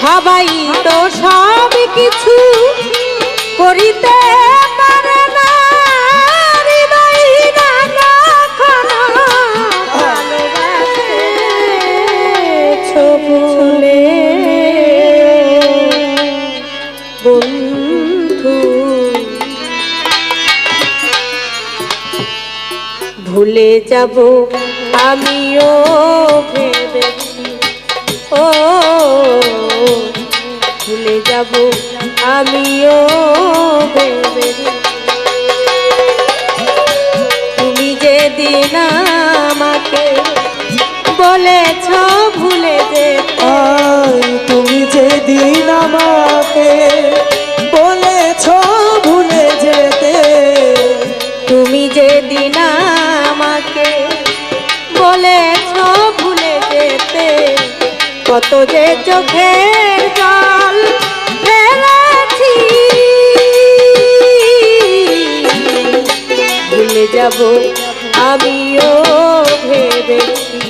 সবাই তো সব কিছু করিতে পারে না, হৃদয় না কখনো ভালোবাসেছো ভুলে বন্ধু, ভুলে যাব আমিও ভেবেছি, ও ভুলে যাব আমিও ভেবেছি। তুমি যেদিন আমাকে বলেছ ভুলে যেতে, তুমি যেদিন আমাকে বলেছ ভুলে যেতে, তুমি যেদিন আমাকে বলেছ ভুলে যেতে, কত যে চোখের জল ফেলেছি, ভুলে যাব আমিও ভেবেছি,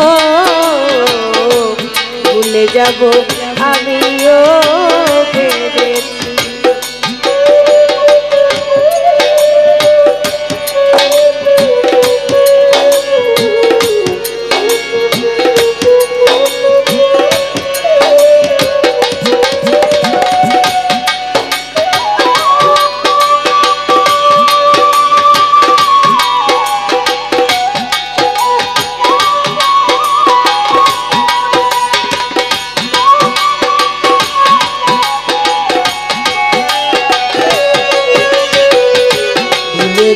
ও ভুলে যাব আমিও ভেবেছি।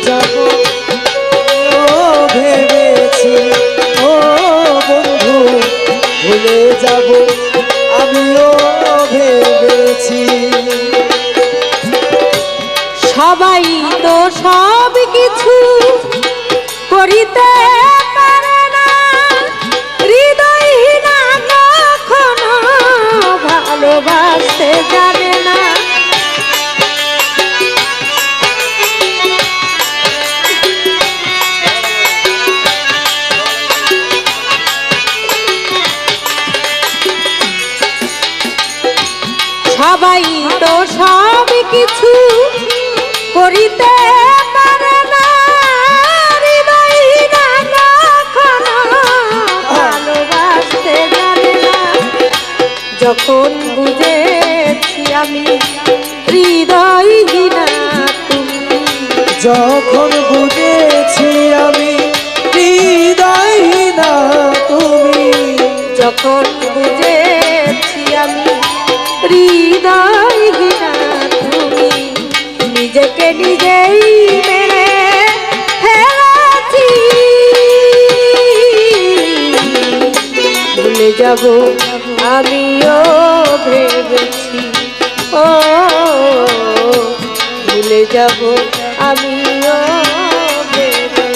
যাব ও ভেবেছি, ও বন্ধু ভুলে যাব আমিও ভেবেছি। সবাই তো সব কিছু করিতে পারে না, হৃদয়হীনা কখনো ভালোবাসতে জানে না। সবাই তো সব কিছু করিতে পারে না, হৃদয়হীনা কখনো ভালোবাসতে জানে না। যখন বুঝেছি আমি হৃদয়হীনা তুমি, যখন বুঝেছি আমি হৃদয়হীনা তুমি, যখন বুঝেছি আমি হৃদয়হীনা তুমি, নিজেকে নিজেই মেরে ফেলেছি, ভুলে যাব আমিও ভেবেছি, ও ভুলে যাব আমিও ভেবেছি।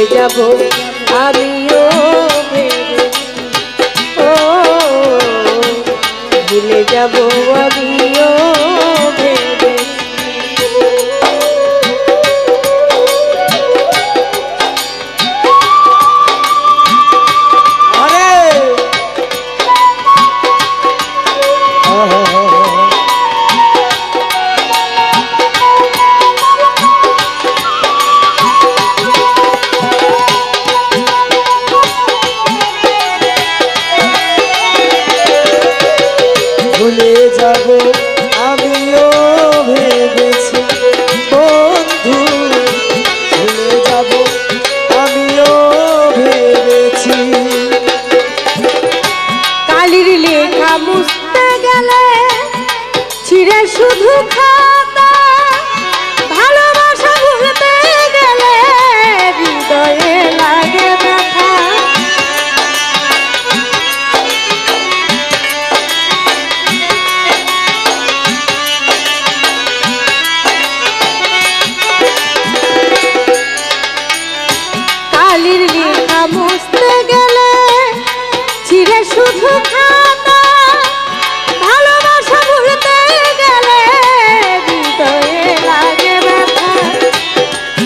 যাব আমিও ভেবেছি ও ভুলে যাব আমিও ভেবেছি ভুলে যাব আমিও ভেবেছি বন্ধু ভুলে যাব আমিও ভেবেছি কালির লেখা মুছতে গেলে ছিঁড়ে শুধু খাতা ভালোবাসা ভুলতে গেলে হৃদয়ে লাগে ব্যথা কালির লেখা মুছতে গেলে ছিঁড়ে শুধু খাতা ভালোবাসা ভুলতে গেলে হৃদয়ে লাগে ব্যথা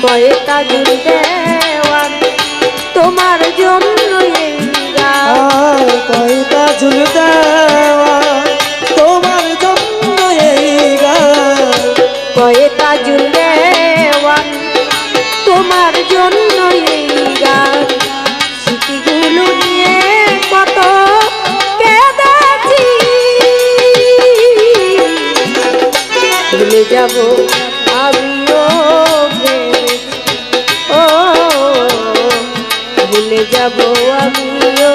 কয়েকটা দিন দেওয়ান তোমার জন্য এই গান কয়টা ঝুল দেওয়া তোমার জন্য এই গান কয়েকটা জুল দেওয়ান তোমার জন্য এই গান স্মৃতিগুলো নিয়ে কত কেঁদেছি ভুলে যাব আমিও ভেবেছি ও ভুলে যাব আমিও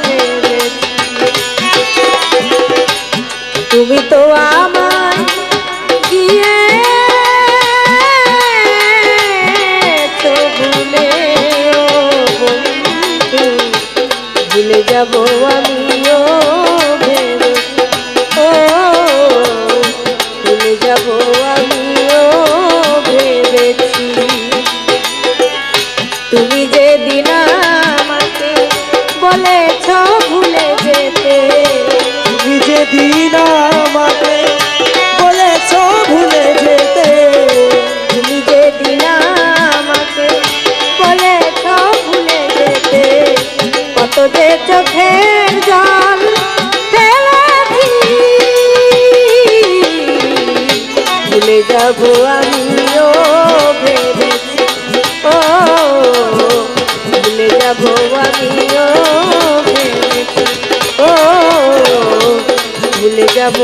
ভেবেছি তুমি তো আমায় গিয়ে তো ভুলে ও বন্ধু ভুলে যাব আমিও ভেবেছি ও ভুলে যাব আমিও ভেবেছি তুমি যেদিন আমাকে বলেছ ভুলে যেতে তুমি যেদিন আমাকে বলেছ ভুলে যেতে তুমি যেদিন আমাকে বলেছ ভুলে যেতে কত যে চোখের জল ফেলেছি ভুলে যাব আমিও ভেবেছি ও ভুলে যাব আমিও ভেবেছি ও ভুলে যাব